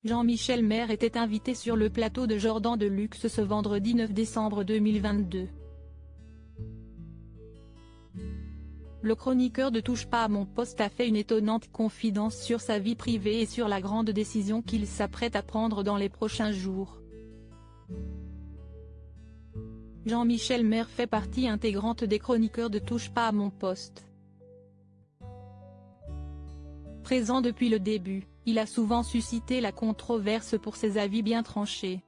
Jean-Michel Maire était invité sur le plateau de Jordan de Luxe ce vendredi 9 décembre 2022. Le chroniqueur de Touche pas à mon poste a fait une étonnante confidence sur sa vie privée et sur la grande décision qu'il s'apprête à prendre dans les prochains jours. Jean-Michel Maire fait partie intégrante des chroniqueurs de Touche pas à mon poste. Présent depuis le début, il a souvent suscité la controverse pour ses avis bien tranchés.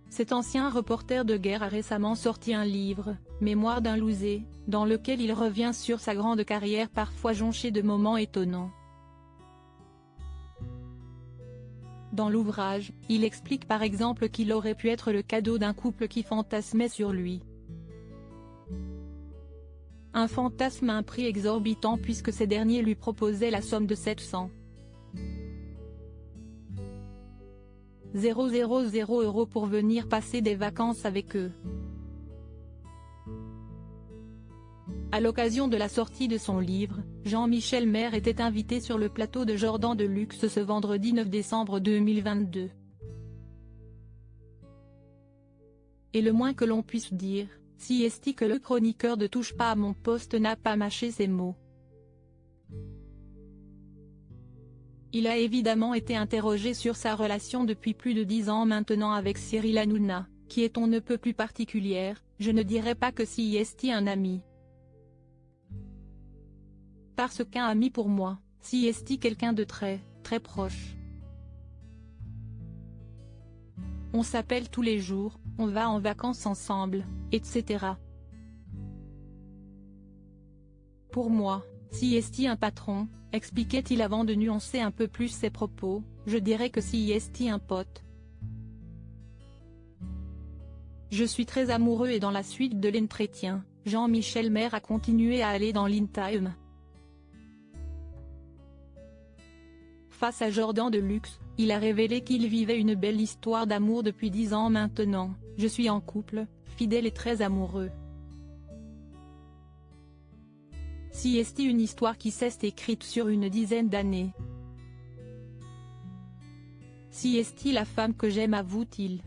Cet ancien reporter de guerre a récemment sorti un livre, Mémoires d'un loser, dans lequel il revient sur sa grande carrière parfois jonchée de moments étonnants. Dans l'ouvrage, il explique par exemple qu'il aurait pu être le cadeau d'un couple qui fantasmait sur lui. Un fantasme à un prix exorbitant puisque ces derniers lui proposaient la somme de 700 000 € pour venir passer des vacances avec eux. À l'occasion de la sortie de son livre, Jean-Michel Maire était invité sur le plateau de Jordan de Luxe ce vendredi 9 décembre 2022. Et le moins que l'on puisse dire, si est que le chroniqueur de Touche pas à mon poste n'a pas mâché ses mots. Il a évidemment été interrogé sur sa relation depuis plus de 10 ans maintenant avec Cyril Hanouna, qui est on ne peut plus particulière, je ne dirais pas que si est un ami. Parce qu'un ami pour moi, si est quelqu'un de très, très proche. On s'appelle tous les jours, on va en vacances ensemble, etc. Pour moi, si est un patron, expliquait-il avant de nuancer un peu plus ses propos, je dirais que si est un pote. Je suis très amoureux et dans la suite de l'entretien, Jean-Michel Maire a continué à aller dans l'intime. Face à Jordan de Luxe, il a révélé qu'il vivait une belle histoire d'amour depuis 10 ans maintenant, je suis en couple, fidèle et très amoureux. Si est une histoire qui s'est écrite sur une dizaine d'années. Si est la femme que j'aime avoue-t-il.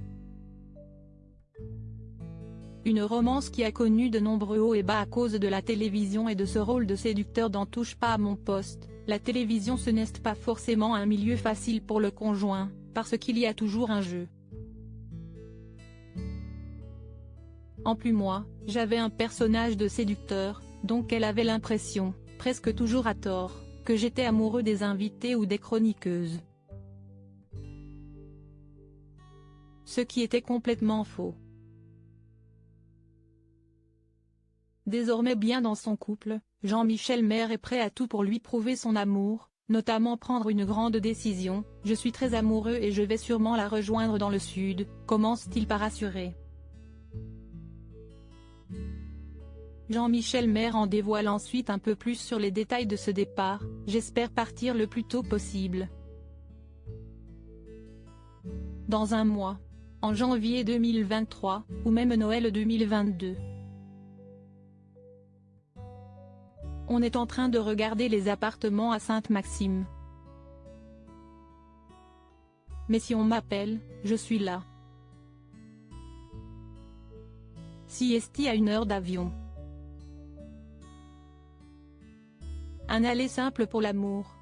Une romance qui a connu de nombreux hauts et bas à cause de la télévision et de ce rôle de séducteur dans Touche pas à mon poste. La télévision ce n'est pas forcément un milieu facile pour le conjoint, parce qu'il y a toujours un jeu. En plus moi, j'avais un personnage de séducteur, donc elle avait l'impression, presque toujours à tort, que j'étais amoureux des invités ou des chroniqueuses. Ce qui était complètement faux. Désormais bien dans son couple, Jean-Michel Maire est prêt à tout pour lui prouver son amour, notamment prendre une grande décision, je suis très amoureux et je vais sûrement la rejoindre dans le sud, commence-t-il par assurer. Jean-Michel Maire en dévoile ensuite un peu plus sur les détails de ce départ, j'espère partir le plus tôt possible. Dans un mois. En janvier 2023, ou même Noël 2022. On est en train de regarder les appartements à Sainte-Maxime. Mais si on m'appelle, je suis là. Si est à 1 heure d'avion. Un aller simple pour l'amour.